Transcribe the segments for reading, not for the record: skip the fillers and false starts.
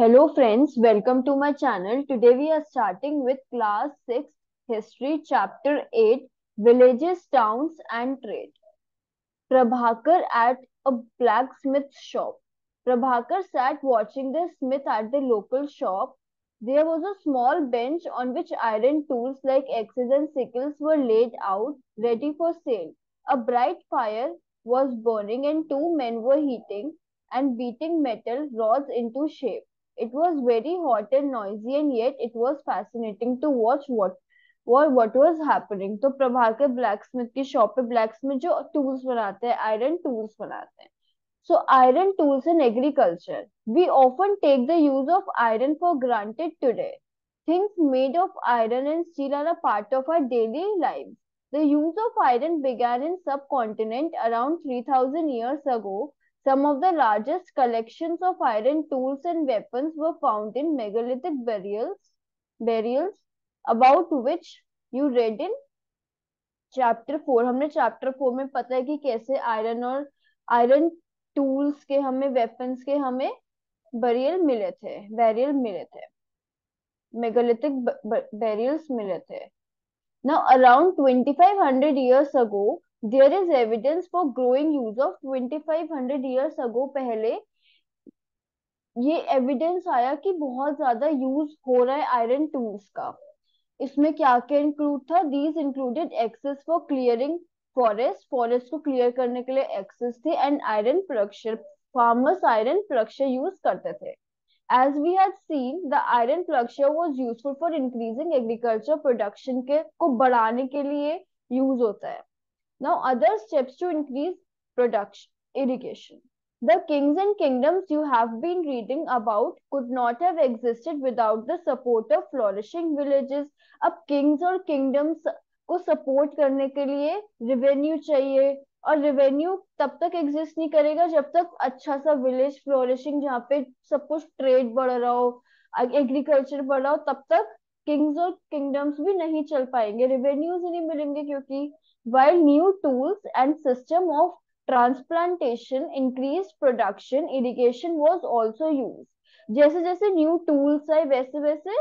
Hello friends, welcome to my channel. Today we are starting with class 6 history chapter 8 villages, towns and trade. Prabhakar at a blacksmith shop. Prabhakar sat watching the smith at the local shop. There was a small bench on which iron tools like axes and sickles were laid out, ready for sale. A bright fire was burning, and two men were heating and beating metal rods into shape. It was very hot and noisy, and yet it was fascinating to watch what was happening. तो Prabhakar black Smith की shop पे black Smith जो tools बनाते हैं, iron tools बनाते हैं. So iron tools in agriculture. We often take the use of iron for granted today. Things made of iron and steel are a part of our daily lives. The use of iron began in subcontinent around 3000 years ago. Some of the largest collections of iron tools and weapons were found in megalithic burials about which you read in chapter 4. हमने chapter 4 में पता है कि कैसे iron tools के हमें weapons के हमें बैरियल मिले थे, मेगालिथिक बैरियल्स मिले थे. Now around 2500 years ago there is evidence for growing use of 2500 years ago. पहले ये एविडेंस आया कि बहुत ज्यादा यूज हो रहा है आयरन टूल्स का. इसमें क्या क्या इंक्लूड था? These included axes for clearing forest को क्लियर करने के लिए एक्सेस थे, and iron production. Farmers iron production use करते थे. As we had seen, the iron production was useful for increasing agriculture production के को बढ़ाने के लिए यूज होता है. Now other steps to increase production irrigation. The kings and kingdoms you have been reading about could not have existed without the support of flourishing villages. अब Kings और kingdoms को सपोर्ट करने के लिए रेवेन्यू चाहिए, और रेवेन्यू तब तक एग्जिस्ट नहीं करेगा जब तक अच्छा सा विलेज फ्लोरिशिंग, जहाँ पे सब कुछ ट्रेड बढ़ रहा हो, एग्रीकल्चर बढ़ रहा हो, तब तक किंग्स और किंगडम्स भी नहीं चल पाएंगे, रेवेन्यूज ही नहीं मिलेंगे. क्योंकि while new tools and system of transplantation increased production, irrigation was also used. जैसे जैसे न्यू टूल्स आए वैसे वैसे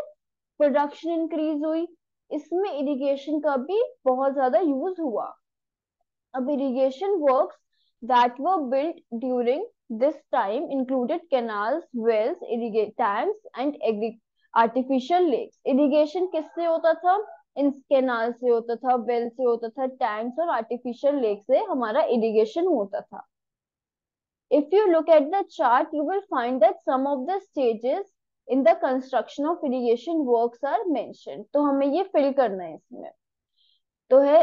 प्रोडक्शन इंक्रीज हुई. इसमें इरिगेशन का भी बहुत ज्यादा यूज हुआ. अब irrigation works that were built during this time included canals, wells, irrigate tanks, and artificial lakes. Irrigation किससे होता था? इन कैनाल से होता था, वेल से होता था, टैंक्स और आर्टिफिशियल लेक से हमारा इरिगेशन होता था. If you look at the chart, you will find that some of the stages in the construction of irrigation works are mentioned. तो हमें ये फिल करना है इसमें. तो है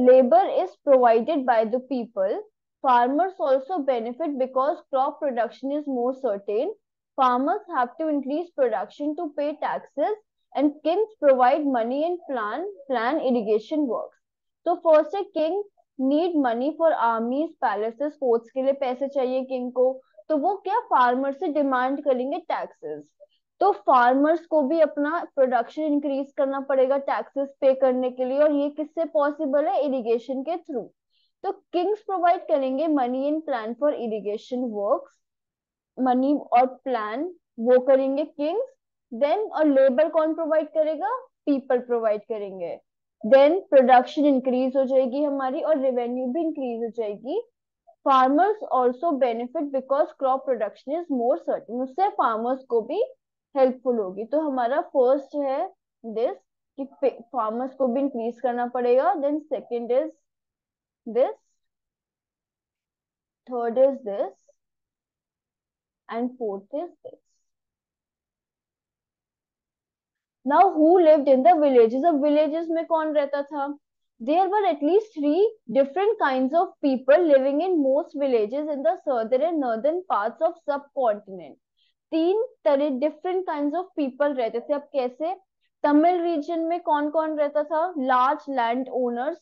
labor is provided by the people. Farmers also benefit because crop production is more certain. Farmers have to increase production to pay taxes, and kings provide money and plan irrigation works. तो first है king need money for armies, palaces, forts के लिए पैसे चाहिए king को. तो वो क्या फार्मर से डिमांड करेंगे? टैक्सेस. तो फार्मर्स को भी अपना प्रोडक्शन इंक्रीज करना पड़ेगा टैक्सेस पे करने के लिए, और ये किससे पॉसिबल है? इरिगेशन के थ्रू. तो किंग्स प्रोवाइड करेंगे money and plan for irrigation works. Money और प्लान वो करेंगे किंग्स. देन और लेबर कौन प्रोवाइड करेगा? पीपल प्रोवाइड करेंगे. देन प्रोडक्शन इंक्रीज हो जाएगी हमारी, और रेवेन्यू भी इंक्रीज हो जाएगी. Farmers also benefit because crop production is more certain. उससे फार्मर्स को भी हेल्पफुल होगी. तो हमारा फर्स्ट है दिस, कि फार्मर्स को भी इंक्रीज करना पड़ेगा. Then second is this, third is this, and fourth is this. Now who lived in the villages. अब विलेजेस में कौन रहता था? There were at least three different kinds of people living in most villages in the southern and northern parts of subcontinent. तीन तरह different kinds of people रहते थे. अब कैसे? तमिल रीजन में कौन कौन रहता था? Large land owners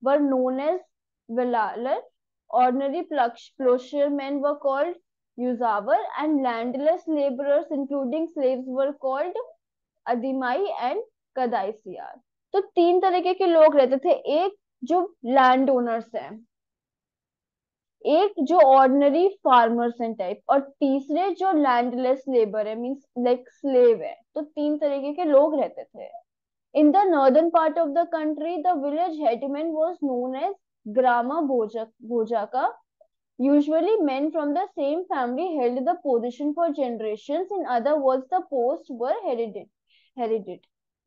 were known as Vellalar. Ordinary ploughshare man were called Uzhavar, and landless labourers including slaves were called Adimai and Kadaisiyar. तो तीन तरीके के लोग रहते थे. एक जो लैंड ओनर्स हैं, एक जो ऑर्डिनरी फार्मर्स हैं टाइप, और तीसरे जो लैंडलेस लेबर है, मींस लाइक स्लेव है। तो तीन तरीके के लोग रहते थे। In the northern part of the country, the village headman was known as Grama Bhojaka. Usually, men from the same family held the position for generations. In other words, the posts were hereded.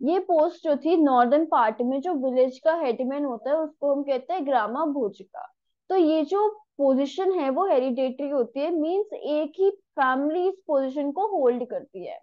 ये post जो थी northern part में, जो village का headman होता है उसको हम कहते हैं ग्रामा भोजिका। तो ये जो पोजीशन है वो हेरिडेटरी होती है, मींस एक ही फैमिली इस पोजीशन को होल्ड करती है।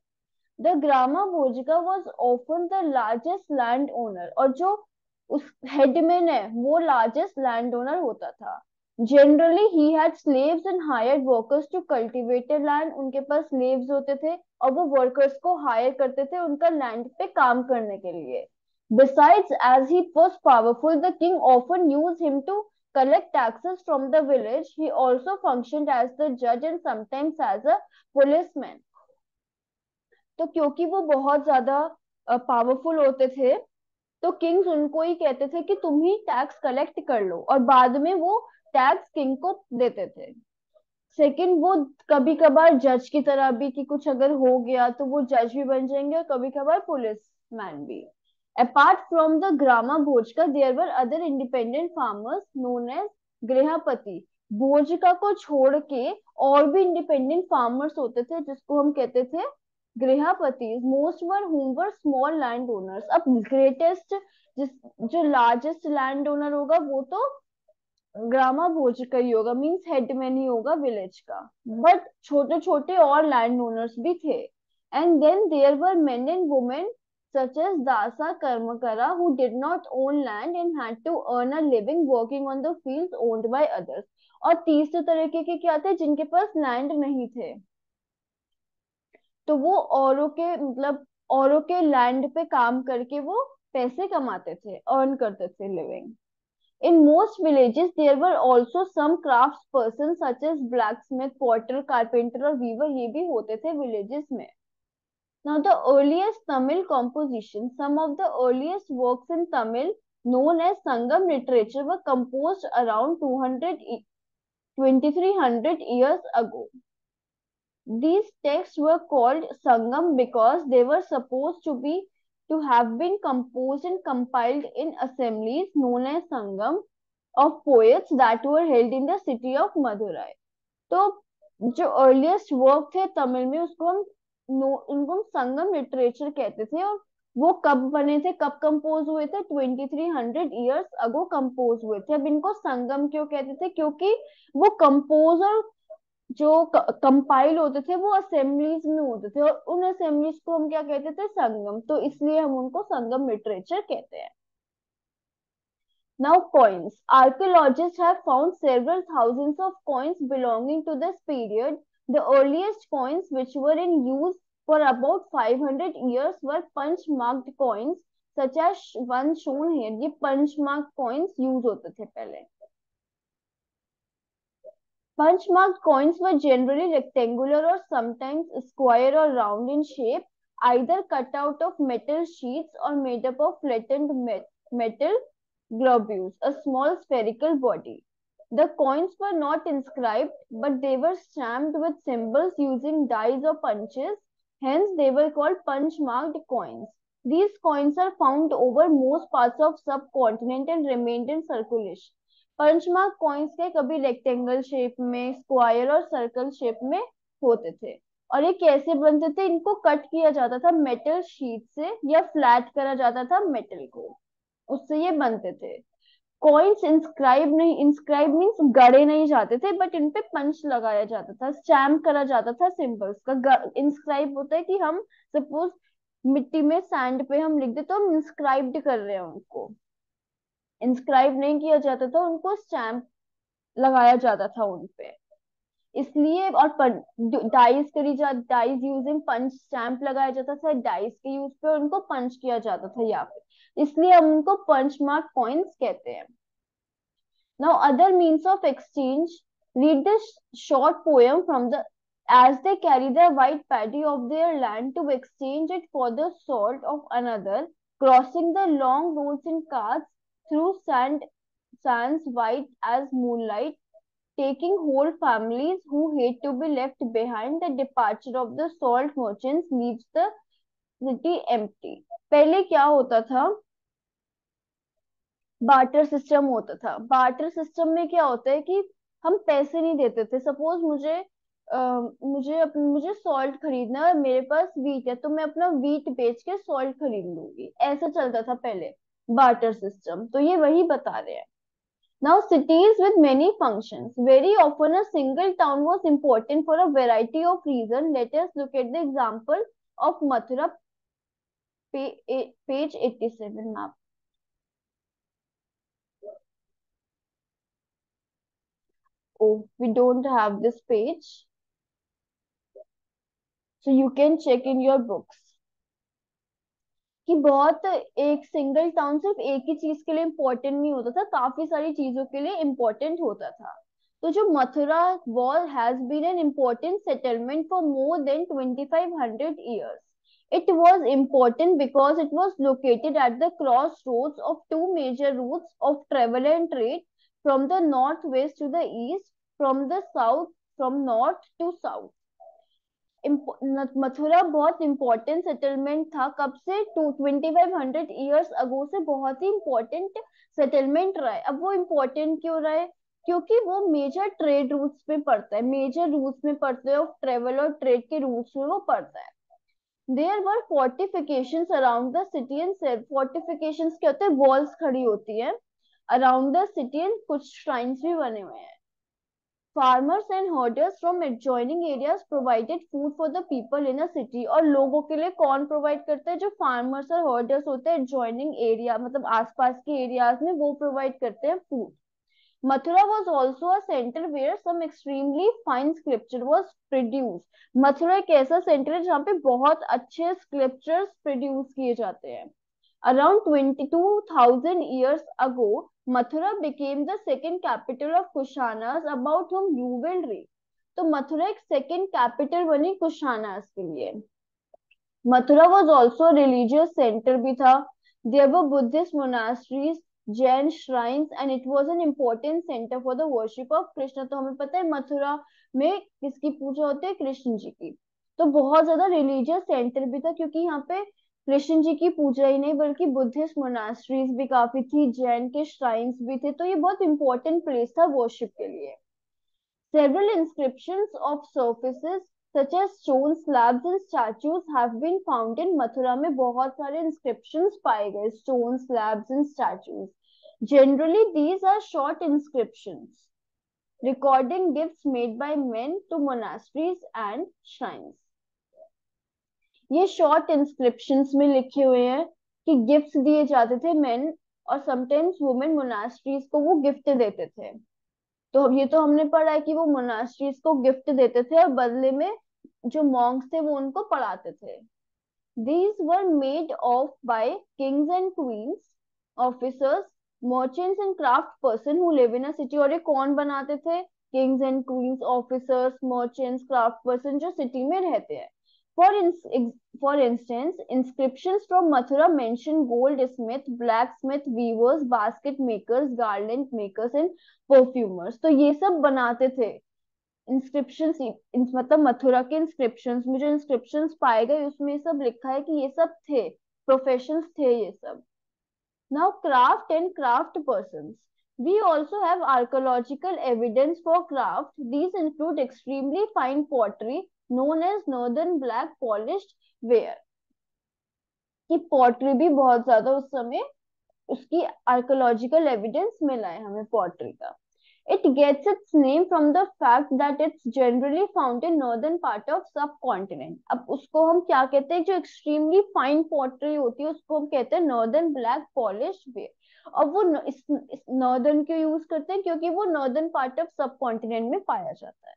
The grama bhojika was often the largest land owner, और जो उस हेडमैन है वो लार्जेस्ट लैंड ओनर होता था। Generally he had slaves and hired workers to cultivated land, उनके पास स्लेव्स होते थे और वो वर्कर्स को हायर करते थे उनका लैंड पे काम करने के लिए। Besides, as he was powerful, the king often used him to collect taxes from the village. He also functioned as the judge and sometimes as a policeman. तो क्योंकि वो बहुत ज्यादा पावरफुल होते थे, तो किंग्स उनको ही कहते थे कि तुम ही टैक्स कलेक्ट कर लो, और बाद में वो टैक्स किंग को देते थे। सेकंड, वो कभी कभार जज की तरह भी, कि कुछ अगर हो गया तो वो जज भी बन जाएंगे, और कभी कभार पुलिस मैन भी। Apart from the grama bhojaka, there were other independent farmers known as grihapati. भोजका को छोड़ के और भी इंडिपेंडेंट फार्मर्स होते थे जिसको हम कहते थे गृहपति। मोस्ट वर हुम वर स्मॉल लैंड ओनर्स। अब ग्रेटेस्ट, जिस जो लार्जेस्ट लैंड ओनर होगा वो तो ग्रामा भोज का ही होगा, मीन्स हेडमैन ही होगा विलेज का। बट छोटे छोटे और लैंड ओनर्स भी थे। And then there were men and women such as dasa karmakara who did not own land and had to earn a living working on the fields owned by others. और तीसरे तरीके के क्या थे, जिनके पास लैंड नहीं थे, तो वो औरों के मतलब औरों के लैंड पे काम करके वो पैसे कमाते थे, अर्न करते थे living. In most villages, there were also some crafts persons such as blacksmith, potter, carpenter और weaver, ये भी होते थे villages में। Now, the earliest Tamil compositions, some of the earliest works in Tamil known as Sangam literature were composed around 2300 years ago. These texts were called Sangam because they were supposed to have been composed and compiled in assemblies known as Sangam of poets that were held in the city of Madurai. तो जो earliest work थे तमिल में उसको हम उनको हम संगम literature कहते थे। और वो कब बने थे, कब कंपोज हुए थे, 2300 ईयर्स अगो कंपोज हुए थे। अब इनको संगम क्यों कहते थे, क्योंकि वो कंपोज और जो कंपाइल होते थे वो असेंबलीज में होते थे, और उन असेंबलीज को हम क्या कहते थे, संगम। तो इसलिए हम उनको संगम लिटरेचर कहते हैं। Now, coins. Archaeologists have found several thousands of coins belonging to this period. The earliest coins, which were in use for about 500 years, were punch-marked coins, such as one shown here. ये punch-marked coins use होते थे पहले। Punch-marked coins were generally rectangular or sometimes square or round in shape, either cut out of metal sheets or made up of flattened metal globules, a small spherical body. The coins were not inscribed, but they were stamped with symbols using dies or punches. Hence, they were called punch-marked coins. These coins are found over most parts of subcontinent and remained in circulation. Punch mark coins के कभी rectangle shape में, square और circle shape में होते थे। और ये कैसे बनते थे, इनको कट किया जाता था मेटल शीट से, या फ्लैट करा जाता था मेटल को, उससे ये बनते थे। कॉइन्स इंस्क्राइब नहीं, इंस्क्राइब मीन्स गड़े नहीं जाते थे, बट इन पे पंच लगाया जाता था, स्टैम्प करा जाता था सिंबल्स का। इंस्क्राइब होता है कि हम सपोज मिट्टी में सैंड पे हम लिख दे तो हम इंस्क्राइब्ड कर रहे हैं उनको। इंस्क्राइब नहीं किया जाता था, उनको स्टैम्प लगाया जाता था उनपे। इसलिए और डाइस करी जा डाइस यूजिंग पंच, स्टैम्प लगाया जाता था डाइस के यूज पे, उनको पंच किया जाता था, या फिर इसलिए हम उनको पंच मार्क कॉइन्स कहते हैं। Now other means of exchange, read this short poem from the as they carry the white paddy of their land to exchange it for the salt of another, crossing the long roads in carts through sands white as moonlight, taking whole families who hate to be left behind. The departure of the salt merchants leaves the city empty. पहले क्या होता था, barter system होता था। Barter system में क्या होता है कि हम पैसे नहीं देते थे। सपोज मुझे सॉल्ट खरीदना है और मेरे पास वीट है, तो मैं अपना वीट बेच के सॉल्ट खरीद लूंगी, ऐसा चलता था पहले बार्टर सिस्टम। तो ये वही बता रहे हैं। Now cities with many functions, very often a single town was important for a variety of reasons. Let us look at the example of Mathura, page 87 map. Oh, we don't have this page, so you can check in your books. कि बहुत एक single town सिर्फ एक ही चीज के लिए important नहीं होता था, काफी सारी चीजों के लिए इम्पोर्टेंट होता था। तो जो Mathura was has been an important settlement for more than 2500 years. It was important because it was located at the crossroads of two major routes of travel and trade, from the northwest to the east, from the south, from north to south. Mathura बहुत important settlement था। कब से? 2500 years अगो से बहुत ही important settlement रहा है। अब वो इम्पोर्टेंट क्यों रहा है? क्योंकि वो मेजर ट्रेड रूट्स में पड़ता है, मेजर रूट्स में पड़ते हैं, ऑफ ट्रेवल और ट्रेड के रूट्स में वो पड़ता है। There were fortifications around the city and self. Fortifications क्या होते हैं? वॉल्स खड़ी होती है अराउंड द सिटी एंड कुछ श्राइन्स भी बने हुए हैं। Farmers and herders from adjoining areas provided food for the people in a city. और लोगों के लिए कौन प्रोवाइड करता है? जो फार्मर्स और हर्डर्स होते हैं adjoining area, मतलब आसपास के एरियाज में, वो प्रोवाइड करते हैं food. Mathura was also a center where some extremely fine sculpture was produced. Mathura एक ऐसा सेंटर है जहाँ पे बहुत अच्छे स्क्रिप्चर्स प्रोड्यूस किए जाते हैं। Around 22,000 years ago, Mathura became the second capital of Kushanas, about whom you will read. तो मथुरा एक सेकेंड कैपिटल बनी कुशानास के लिए। Mathura was also religious centre भी था। There were Buddhist monasteries, Jain shrines, and it was an important centre for the worship of Krishna. तो हमें पता है मथुरा में किसकी पूजा होती है? कृष्ण जी की। तो बहुत ज्यादा रिलीजियस सेंटर भी था, क्योंकि यहाँ पे कृष्ण जी की पूजा ही नहीं बल्कि बुद्धिस्ट मोनास्ट्रीज भी काफी थी, जैन के श्राइन्स भी थे। तो ये बहुत इंपॉर्टेंट प्लेस था वर्शिप के लिए। Several inscriptions of surfaces such as stone slabs and statues have been found in Mathura। में बहुत सारे inscriptions पाए गए, stone slabs and statues. Generally these are short inscriptions recording gifts made by men to monasteries and shrines. ये short inscriptions में लिखे हुए हैं कि गिफ्ट्स दिए जाते थे मेन और समटाइम्स वुमेन मोनास्ट्रीज को वो गिफ्ट देते थे। तो अब ये तो हमने पढ़ा है कि वो मोनास्ट्रीज को गिफ्ट देते थे और बदले में जो मॉन्क्स थे वो उनको पढ़ाते थे। These were made of by kings and queens, officers, merchants and craft person who live in a city। और ये कौन बनाते थे? Kings and queens, officers, merchants, craft person जो सिटी में रहते हैं। For instance, inscriptions from Mathura mention goldsmith, blacksmith, weavers, basket makers, garland makers and perfumers। तो ये सब बनाते थे इंस्क्रिप्शन। मतलब मथुरा के इंस्क्रिप्शंस में जो इंस्क्रिप्शंस पाए गए उसमें सब लिखा है कि ये सब थे, प्रोफेशंस थे ये सब। Now craft and craft persons, we also have archaeological evidence for craft. These include extremely fine pottery known as northern black polished ware। कि पॉटरी भी बहुत ज्यादा उस समय उसकी आर्कोलॉजिकल एविडेंस मिला है हमें पॉटरी का। It gets its name from the fact that it's generally found in northern part of subcontinent। अब उसको हम क्या कहते हैं? जो एक्सट्रीमली फाइन पॉटरी होती है उसको हम कहते हैं नॉर्दर्न ब्लैक पॉलिश्ड वेयर। और वो इस नॉर्दर्न क्यों यूज करते हैं? क्योंकि वो नॉर्दर्न पार्ट ऑफ सबकॉन्टिनेंट में पाया जाता है।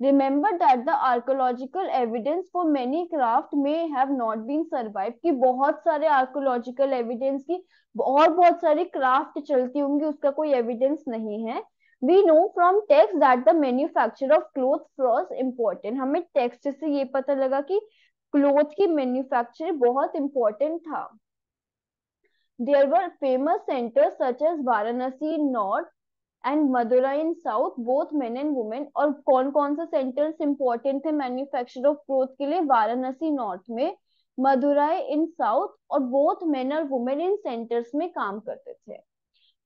Remember that the archaeological evidence for many craft may have not been survived। कि बहुत सारे archaeological evidence की और बहुत सारी क्राफ्ट चलती होंगी, उसका कोई एविडेंस नहीं है। We know from text that the manufacture of clothes was important। हमें टेक्स्ट से ये पता लगा कि क्लोथ की मैन्युफैक्चर बहुत इंपॉर्टेंट था। There were famous centers such as Varanasi in north, and Madura in south, both men and women. और कौन कौन से सेंटर्स इंपॉर्टेंट थे मैन्युफैक्चर ऑफ क्लोथ के लिए? वाराणसी नॉर्थ में, मदुराई इन साउथ, और बोथ मेन और वुमेन इन सेंटर्स में काम करते थे।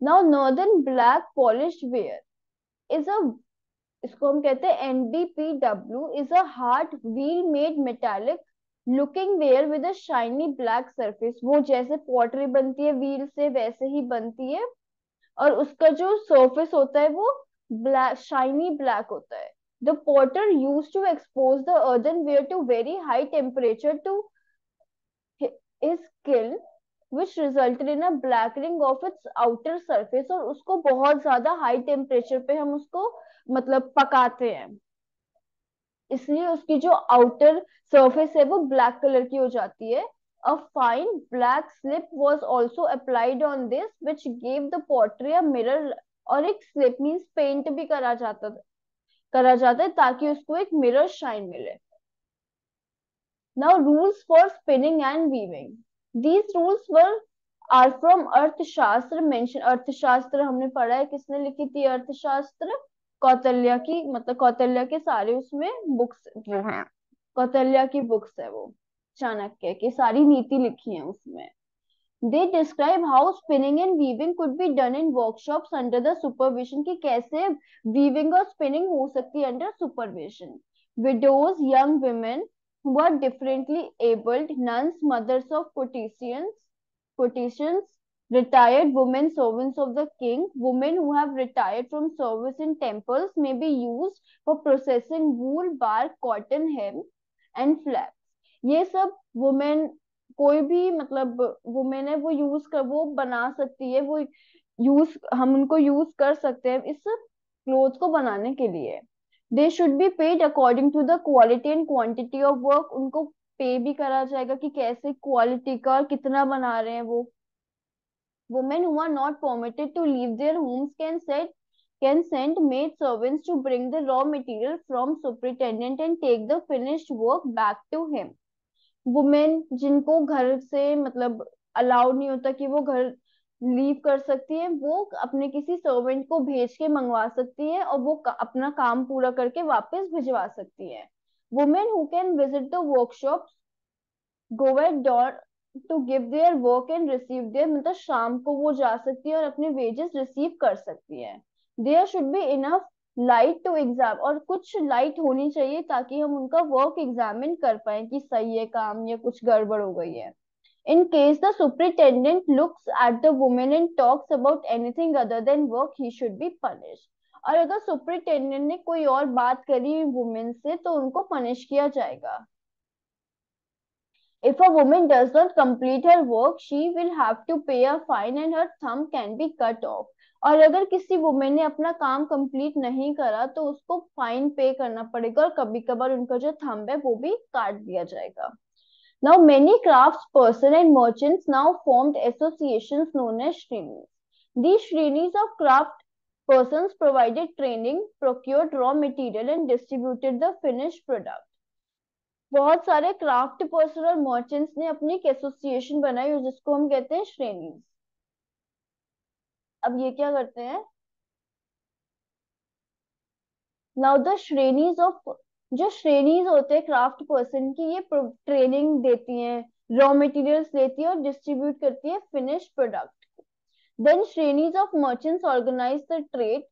Now northern black polished ware is a, इसको हम कहते हैं NBPW, is a hard wheel made metallic looking ware with a shiny black surface. वो जैसे पॉटरी बनती है व्हील से वैसे ही बनती है, और उसका जो सरफेस होता है वो ब्लैक, शाइनी ब्लैक होता है। The potter use to expose the earthenware to very high temperature to his kiln, which resulted in a blackening of its outer surface। और उसको बहुत ज्यादा हाई टेम्परेचर पे हम उसको मतलब पकाते हैं, इसलिए उसकी जो आउटर सरफेस है वो ब्लैक कलर की हो जाती है। A fine black slip was also applied on this which gave the pottery a mirror. और एक स्लिप मींस पेंट भी करा जाता है ताकि उसको एक मिरर शाइन मिले। Now rules for spinning and weaving, these rules were are from Arthashastra mention. Arthashastra हमने पढ़ा है, किसने लिखी थी अर्थशास्त्र? कौटिल्य की, मतलब कौटिल्य के सारे उसमें बुक्स वो हैं, कौटिल्य की बुक्स है वो, चाणक्य की सारी नीति लिखी है उसमें। They describe how spinning and weaving could be done in workshops under the supervision, की कैसे वीविंग और स्पिनिंग हो सकती है under supervision. Widows, young women who are differently abled, nuns, mothers of courtesans, retired women servants of the king, women who have retired from service in temples may be used for processing wool, bark, cotton, hemp and flax। ये सब women, कोई भी मतलब women है वो use कर, वो बना सकती है, वो यूज, हम उनको यूज कर सकते हैं इस क्लोथ को बनाने के लिए। They should be paid according to the quality and quantity of work, उनको पे भी करा जाएगा कि कैसे क्वालिटी का और कितना बना रहे हैं वो। Women who are not permitted to leave their homes can send maid servants to bring the raw material from superintendent and take the finished work back to him। Women जिनको घर से मतलब अलाउड नहीं होता कि वो घर लीव कर सकती है, वो अपने किसी सर्वेंट को भेज के मंगवा सकती है और वो अपना काम पूरा करके वापस भिजवा सकती है। Women who can visit the workshop go at door to give their work and receive their, मतलब शाम को वो जा सकती है और अपने वेजेस रिसीव कर सकती है। There should be enough light to exam, और कुछ लाइट होनी चाहिए ताकि हम उनका वर्क एग्जामिन कर पाए कि सही है काम या कुछ गड़बड़ हो गई है। In case the superintendent looks at the woman and talks about anything other than work, he should be punished। और अगर सुपरिटेंडेंट ने कोई और बात करी वुमेन से तो उनको पनिश किया जाएगा। If a woman does not complete her work, she will have to pay a fine and her thumb can be cut off। और अगर किसी वुमेन ने अपना काम कंप्लीट नहीं करा तो उसको फाइन पे करना पड़ेगा, और कभी कभार उनका जो थंब है वो भी काट दिया जाएगा। Now many craftsperson and merchants now formed associations known as shrenis। These shrenis of craft persons provided training, procured raw material and distributed the finished product। बहुत सारे क्राफ्ट पर्सन और मर्चेंट्स ने अपनी एक एसोसिएशन बनाई और जिसको हम कहते हैं श्रेणीज। अब ये क्या करते हैं? नाउ द श्रेणीज ऑफ, जो श्रेणीज होते हैं क्राफ्ट पर्सन की, ये ट्रेनिंग देती हैं, रॉ मटेरियल्स देती है और डिस्ट्रीब्यूट करती है finished product. Then shrenis of merchants organise the trade.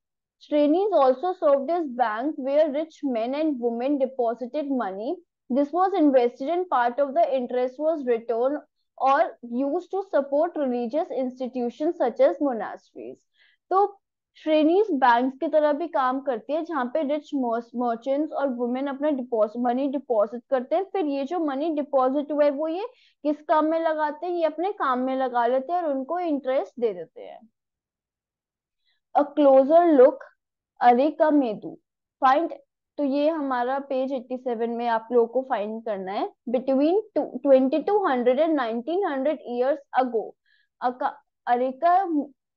Shrenis also served as banks where rich men and women deposited money. This was invested and part of the interest was returned or used to support religious institutions such as monasteries। तो श्रेणीज banks की तरह भी काम करती है जहाँ पे rich merchants और वुमेन अपना डिपॉजिट मनी डिपॉजिट करते हैं, फिर ये जो मनी डिपॉजिट हुआ है वो ये किस काम में लगाते हैं? ये अपने काम में लगा लेते हैं और उनको इंटरेस्ट दे देते हैं। अ क्लोजर लुक, अरे का मेदू फाइंड। तो ये हमारा पेज 87 में आप लोगों को फाइंड करना है। Between 2200 and 1900 years ago, areca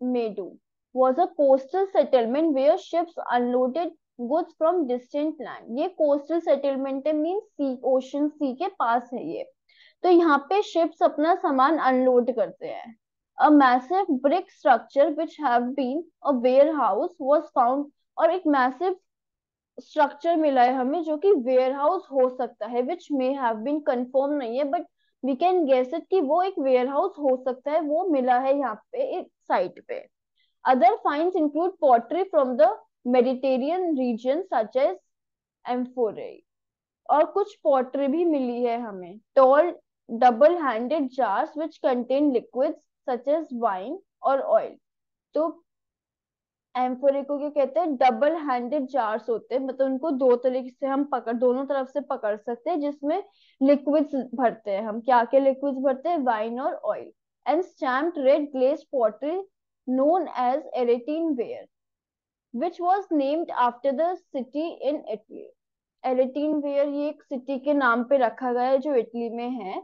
मेडू was a coastal settlement where ships unloaded goods from distant land। ये कोस्टल सेटलमेंट है, मीन सी, ओशन सी के पास है ये। तो यहाँ पे शिप्स अपना सामान अनलोड करते हैं। A massive brick structure which have been a warehouse was found, और एक मैसिव स्ट्रक्चर मिला है हमें जो कि वेयर हाउस हो सकता है, which may have been confirm नहीं है but we can guess it कि वो एक वेयर हाउस हो सकता है, वो मिला है यहाँ पे एक साइट पे। Other finds include pottery from the Mediterranean region such as amphorae, और कुछ पॉटरी भी मिली है हमें। Tall double handed jars which contain liquids such as wine और ऑयल। तो एम्फोरे को क्या कहते हैं, डबल हैंडेड जार्स होते हैं, मतलब उनको दो तरीके से हम पकड़, दोनों तरफ से पकड़ सकते हैं, जिसमें लिक्विड्स भरते हैं हम। क्या क्या लिक्विड्स भरते हैं, वाइन और oil. And stamped red glaze pottery known as Arretine ware which was named after the city in Italy. Arretine ware ये एक सिटी के नाम पे रखा गया है जो इटली में है,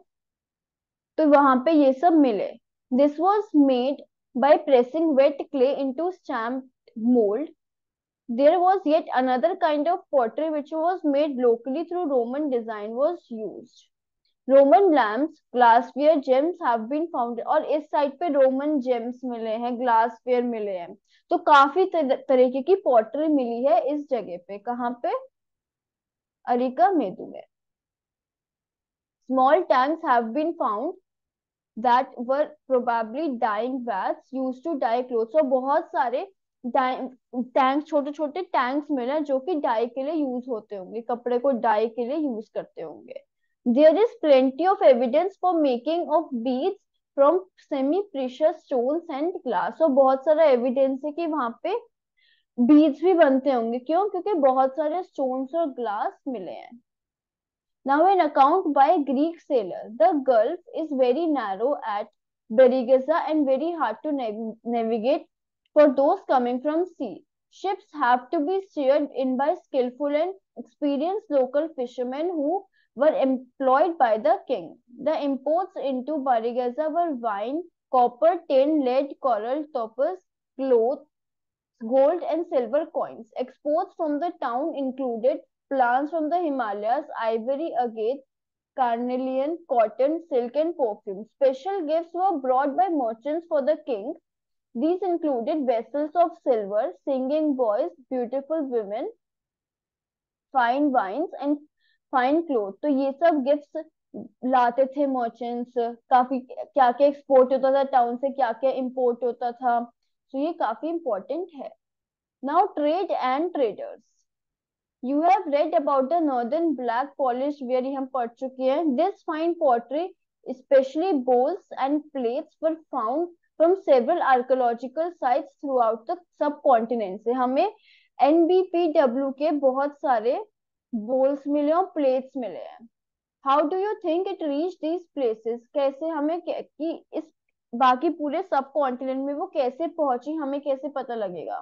तो वहां पे ये सब मिले। This was made by pressing wait clay into stamp mould. There was yet another kind of pottery which was made locally through Roman design was used. Roman lamps, glassware, gems have been found, और इस side पे Roman James मिले हैं, glassware मिले हैं। तो काफी तरीके की पॉटरी मिली है इस जगह पे। कहाँ पे, अरिका मेदु में। Small tanks have been found that were probably dyeing vats used to dye clothes। और बहुत सारे टैंक, छोटे छोटे टैंक्स मिले हैं जो कि डाई के लिए यूज होते होंगे, कपड़े को डाई के लिए यूज करते होंगे। There is plenty of evidence for making of beads from semi precious stones and glass. और बहुत सारा एविडेंस है कि वहां पे बीड्स भी बनते होंगे। क्यों, क्योंकि बहुत सारे स्टोन्स और ग्लास मिले हैं। Now, an account by a Greek sailor, the Gulf is very narrow at Berigeza and very hard to navigate for those coming from sea. Ships have to be steered in by skillful and experienced local fishermen who were employed by the king. The imports into Berigeza were wine, copper, tin, lead, coral, topaz, cloth, gold and silver coins. Exports from the town included plants from the Himalayas, ivory, agate, carnelian, cotton, silk, and perfume. Special gifts were brought by merchants for the king. These included vessels of silver, singing boys, beautiful women, fine wines, and fine clothes. तो ये सब gifts लाते थे merchants. काफी क्या क्या export होता था town से, क्या क्या इंपोर्ट होता था, तो ये काफी इंपॉर्टेंट है। Now, trade and traders. You have read about the northern black polished ware, ये हम पढ़ चुके हैं। This fine pottery, especially bowls and plates, were found from several archaeological sites throughout the subcontinent। से हमें NBPW के बहुत सारे bowls मिले और plates मिले हैं। How do you think it reached these places? कैसे हमें कि इस बाकी पूरे सब कॉन्टिनेंट में वो कैसे पहुंची, हमें कैसे पता लगेगा,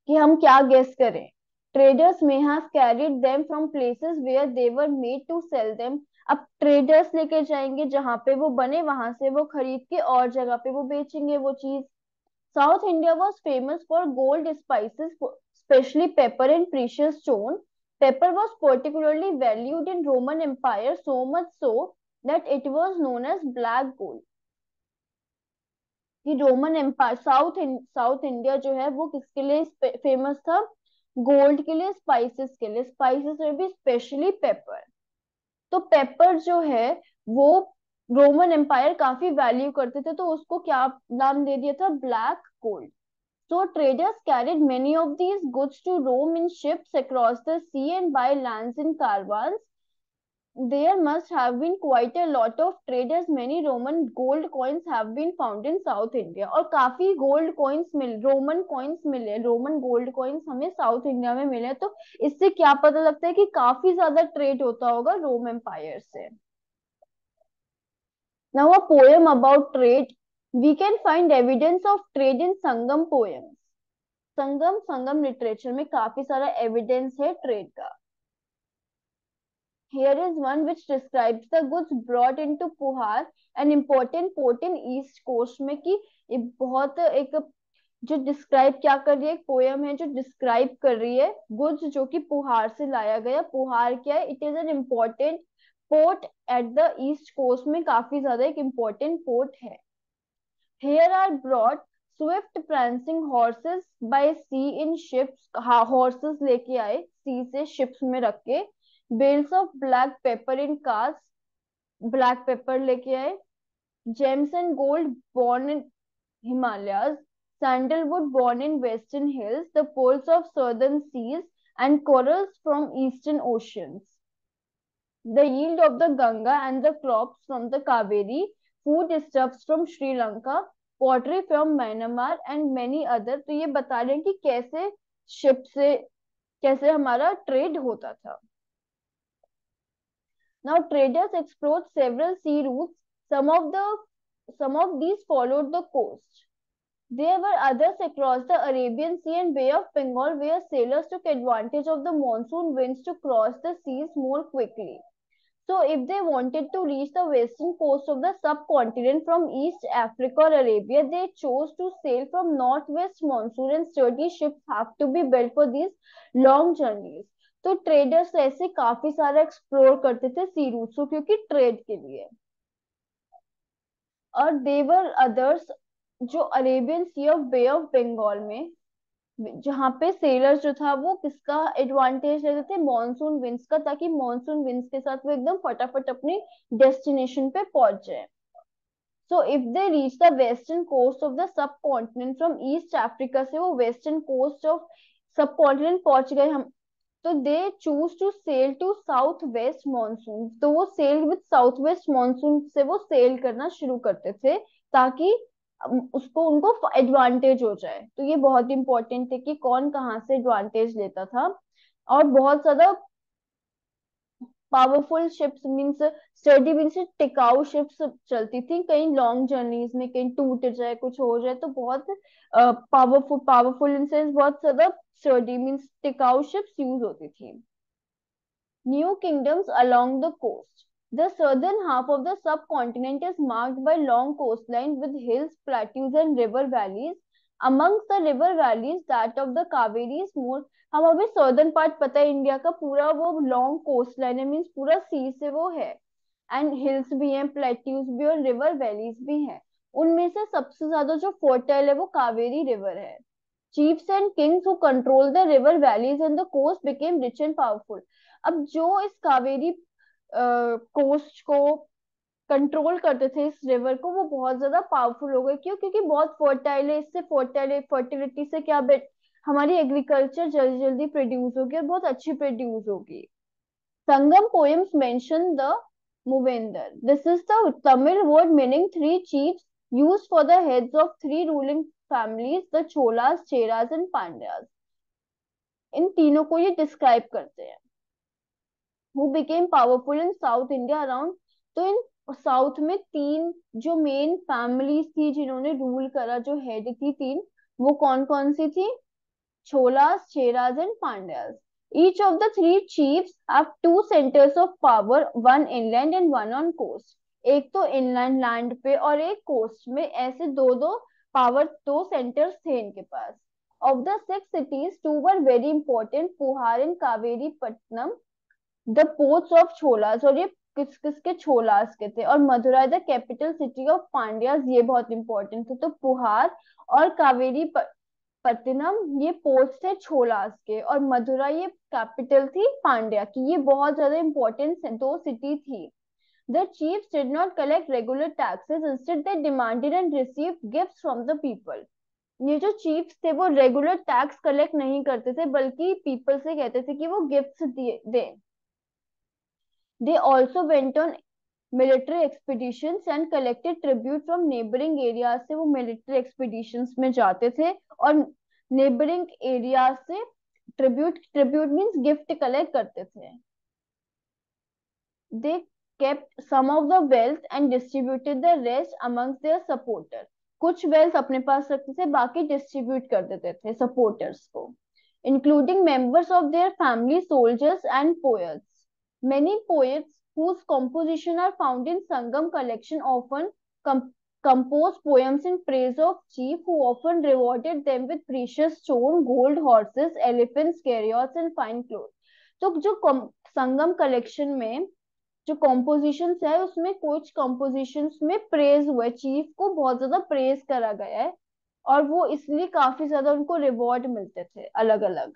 कि हम क्या गेस करें। Traders may have carried them from places where they were made to sell them. अब ट्रेडर्स लेके जाएंगे जहां पे वो बने, वहां से वो खरीद के और जगह पे वो बेचेंगे वो चीज। South India was famous for gold spices, specially pepper and precious stone. Pepper was particularly valued in Roman Empire, so much so that it was known as black gold. कि रोमन एम्पायर, साउथ इंडिया जो है वो किसके लिए famous था, gold के लिए, spices के लिए, स्पाइसेस में भी स्पेशली पेपर। तो पेपर जो है वो रोमन एम्पायर काफी वैल्यू करते थे, तो उसको क्या नाम दे दिया था, black gold. So traders carried many of these goods to Rome in ships across the sea and by lands in caravans. There must have been quite a lot of trade as many Roman gold coins have been found in South India। और काफी gold coins मिल, Roman coins मिले, Roman gold coins हमें south India में मिले। तो इससे क्या पता लगता है कि काफी ज्यादा ट्रेड होता होगा रोम एम्पायर से। Now a poem about trade. We can find evidence of trade in Sangam poems। Sangam literature में काफी सारा एविडेंस है ट्रेड का। Here is one which describes the goods brought into Puhar, an important port in East Coast में। कि ये बहुत एक जो डिस्क्राइब क्या कर रही है, एक पोयम है जो डिस्क्राइब कर रही है गुड्स जो कि पुहार से लाया गया। पुहार क्या है, it is an important port at the east coast में, काफी ज्यादा एक इम्पोर्टेंट पोर्ट है। Here are brought swift prancing horses by sea in ships. हाँ horses लेके आए sea से ships में रख के. Bales of black pepper in cars. Black pepper लेके आए. Gems and gold born in Himalayas. Sandalwood born in western hills. The pearls of southern seas and corals from eastern oceans. The yield of the Ganga and the crops from the Kaveri, foodstuffs from Sri Lanka, pottery from Myanmar and many other. तो ये बता रहे हैं कि कैसे ship से कैसे हमारा ट्रेड होता था. Now traders explored several sea routes. Some of these followed the coast. There were others across the Arabian Sea and Bay of Bengal where sailors took advantage of the monsoon winds to cross the seas more quickly. So, if they wanted to reach the western coast of the subcontinent from East Africa or Arabia, they chose to sail from northwest monsoon and sturdy ships have to be built for these long journeys. तो traders ऐसे काफी सारा explore करते थे sea routes को क्योंकि trade के लिए. और देवर अदर्स जो Arabian sea of bay of Bengal में जहाँ पे सेलर्स जो था वो किसका एडवांटेज लेते थे मॉनसून विंड्स का ताकि मॉनसून विंड्स के साथ वो एकदम फटाफट अपने डेस्टिनेशन पे पहुंच जाए. So if they reach the western coast of the subcontinent from East Africa से वो western coast of subcontinent पहुंच गए हम तो they choose to sail to south west monsoon. तो वो sail with south west monsoon से वो सेल करना शुरू करते थे ताकि उसको उनको एडवांटेज हो जाए. तो ये बहुत इंपॉर्टेंट है कि कौन कहाँ से एडवांटेज लेता था. और बहुत ज्यादा powerful ships means study means टिकाऊ शिप्स चलती थी कहीं लॉन्ग जर्नीज में कहीं टूट जाए कुछ हो जाए तो बहुत पावरफुल इन सेंस बहुत ज्यादा स्टडी मीन्स टिकाऊ शिप्स यूज होती थी. New kingdoms along the coast. The southern half of the subcontinent is marked by long coastlines with hills, plateaus, and river valleys. Amongst the river valleys, that of the Kaveri is more. हम अभी southern part पता है India का पूरा वो long coastline है means पूरा sea से वो है एंड हिल्स भी हैं प्लेट्यूज भी और रिवर वैलीज भी हैं. उनमें से सबसे ज्यादा जो फर्टाइल है वो कावेरी रिवर है. Chiefs and kings who controlled the river valleys and the coast became rich and powerful. अब जो इस कावेरी कोस्ट को कंट्रोल करते थे इस रिवर को वो बहुत ज्यादा पावरफुल हो गए. क्यों? क्योंकि बहुत फर्टाइल है. इससे फर्टिलिटी से क्या हमारी एग्रीकल्चर जल्दी जल्दी प्रोड्यूस होगी और बहुत अच्छी प्रोड्यूस होगी. Sangam poems mention the Movender. This is the Tamil word meaning three chiefs used for the heads of three ruling families, the Cholas, Cheras and Pandyas. इन तीनों को ये डिस्क्राइब करते हैं. Who became powerful in South India around. तो इन south में तीन जो main families थी जिन्होंने रूल करा जो हेड थी तीन वो कौन कौन सी थी? Cholas, Cheras and Pandyas. Each of the three chiefs have two centers of power, one inland and one on coast. एक तो inland लैंड पे और एक कोस्ट में ऐसे दो दो पावर दो सेंटर्स थे इनके पास. Of the six cities, two were very important, Puhar and Kaveri Patnam, the ports of Cholas. और ये किस किस के छोलास के थे. और Madurai the capital city of Pandyas ये बहुत इंपॉर्टेंट थे. तो पुहार और कावेरी पत्तनम ये पोर्ट्स थे छोलास के और मदुरा ये कैपिटल थी पांड्या की. ये बहुत ज्यादा इंपॉर्टेंट दो सिटी थी. The chiefs did not collect regular taxes. Instead, they demanded and received gifts from the people. ये जो चीफ्स थे वो रेगुलर टैक्स कलेक्ट नहीं करते थे बल्कि पीपल से कहते थे कि वो गिफ्ट्स दें. They also went on military expeditions and collected tribute from neighboring areas. से वो military expeditions में जाते थे और neighboring areas से tribute means gift collect करते थे. They kept some of the wealth and distributed the rest amongst their supporters. कुछ wealth अपने पास रखते थे बाकी distribute कर देते थे supporters को, including members of their family, soldiers and poets. Many poets whose composition are found in Sangam collection often compose poems in praise of chief who often rewarded them with precious stone, gold, horses, elephants, chariots and fine clothes. तो जो संगम collection में जो compositions है उसमें कुछ compositions में praise हुआ है, चीफ को बहुत ज्यादा प्रेज करा गया है, और वो इसलिए काफी ज्यादा उनको रिवॉर्ड मिलते थे अलग अलग।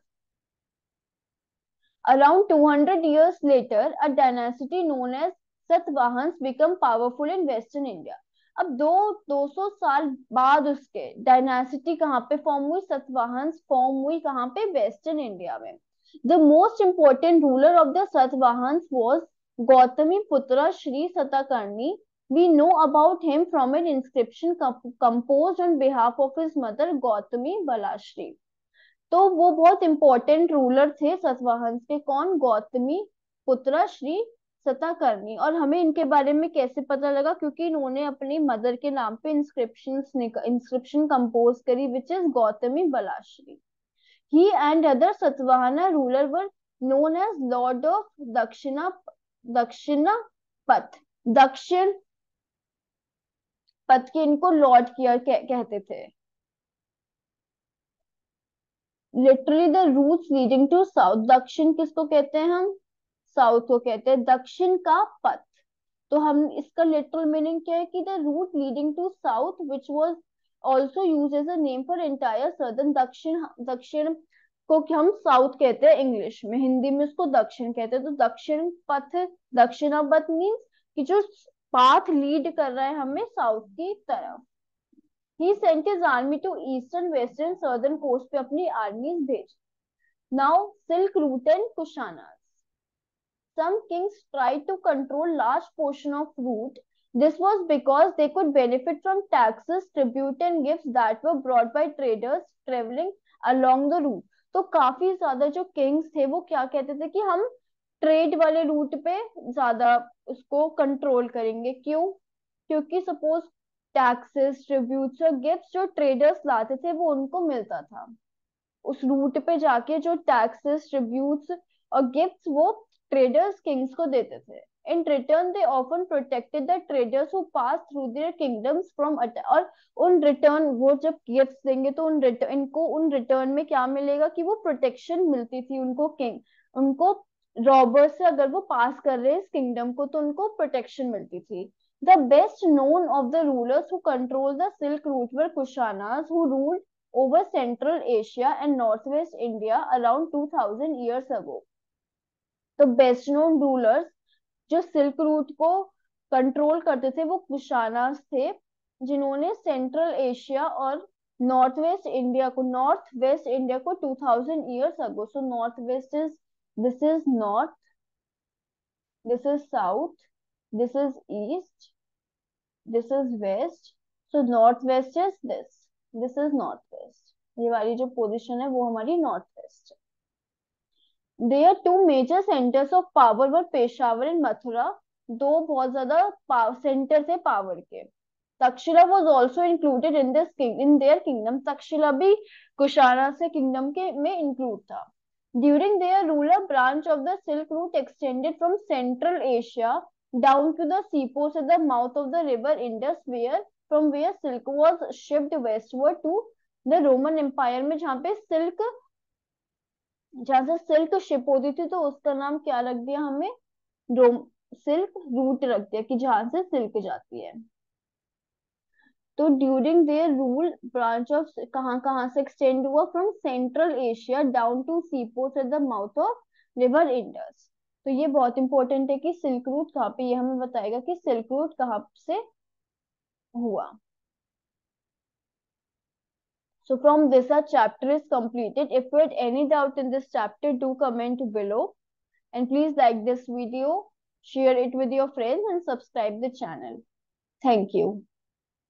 Around 200 years later, a dynasty known as Satvahans became powerful in Western India. अब 200 साल बाद उसके डायनासिटी कहाँ पे फॉर्म हुई, सतवाहंस फॉर्म हुई कहाँ पे, वेस्टर्न इंडिया में। The most important ruler of the Satavahanas was Gautamiputra Shri सताकर्णी. We know about him from an inscription composed on behalf of his mother Gautami Balashri. तो वो बहुत इंपॉर्टेंट रूलर थे सतवाहन के, कौन, गौतमी पुत्र श्री सताकर्णी। और हमें इनके बारे में कैसे पता लगा, क्योंकि इन्होंने अपनी मदर के नाम पे इंस्क्रिप्शन कंपोज करी, which is Gautami Balashri. He and other Satavahana ruler were known as lord of Dakshinapatha. दक्षिण पथ के इनको लॉर्ड किया कहते थे. Literally the routes leading to south. दक्षिण किसको कहते हैं हम, साउथ को कहते हैं दक्षिण का पथ. तो हम इसका लिटरल मीनिंग क्या है कि the route leading to south which was also used as a name for entire southern. दक्षिण, दक्षिण को क्या हम साउथ कहते हैं इंग्लिश में, हिंदी में उसको दक्षिण कहते हैं. तो दक्षिण पथ, दक्षिणा पथ मीन्स कि जो पाथ लीड कर रहा है हमें साउथ की तरफ. He sent his army to eastern western southern coast पे अपनी आर्मीज भेज. Now silk route and Kushana. Some kings tried to control large portion of route. This was because they could benefit from taxes, tribute and gifts that were brought by traders traveling along the route. तो काफी ज्यादा जो Kings थे वो क्या कहते थे कि हम ट्रेड वाले रूट पे ज्यादा उसको कंट्रोल करेंगे. क्यों? क्योंकि सपोज टैक्सेस, ट्रिब्यूट्स और गिफ्ट्स जो ट्रेडर्स लाते थे वो उनको मिलता था. उस रूट पे जाके जो टैक्सेस, ट्रिब्यूट्स और गिफ्ट्स वो ट्रेडर्स किंग्स को देते थे. In return they often protected the traders who pass through their kingdoms from attack. और उन रिटर्न वो जब गिफ्ट्स देंगे तो उन रिटर्न, इनको उन रिटर्न में क्या मिलेगा कि वो प्रोटेक्शन मिलती थी उनको, किंग उनको रॉबर्स से अगर वो पास कर रहे हैं इस किंगडम को तो उनको प्रोटेक्शन मिलती थी. The best known of the rulers who control the silk route were Kushanas who ruled over Central Asia and Northwest India around 2000 years ago. तो बेस्ट नोन रूलर्स जो सिल्क रूट को कंट्रोल करते थे वो कुशानास थे, जिन्होंने सेंट्रल एशिया और north west India को 2000 years ago. So north west is, this is north, this is south, this is east, this is west. So north west is this is north west. ये वाली जो position है वो हमारी north west है. There two major centres of power were Peshawar and Mathura. दो बहुत ज्यादा सेंटर थे पावर के. Takshashila was also included in this in their kingdom. Takshashila भी कुशाना से किंगडम के में इंक्लूड था. During their rule a branch of the silk root extended from Central Asia down to the seaports at the mouth of the river Indus, where from where silk was shipped westward to the Roman Empire. में जहाँ से silk ship होती थी तो उसका नाम क्या रख दिया हमने, रोम, सिल्क रूट रख दिया कि जहां से सिल्क जाती है. तो during their rule branch of कहाँ कहाँ से एक्सटेंड हुआ, from Central Asia down to seaports at the mouth of river Indus. तो ये बहुत इंपॉर्टेंट है कि सिल्क रूट कहाँ पे, ये हमें बताएगा कि सिल्क रूट कहाँ से हुआ. So from this our chapter is completed. If you had any doubt in this chapter, do comment below. And please like this video, share it with your friends and subscribe the channel. Thank you.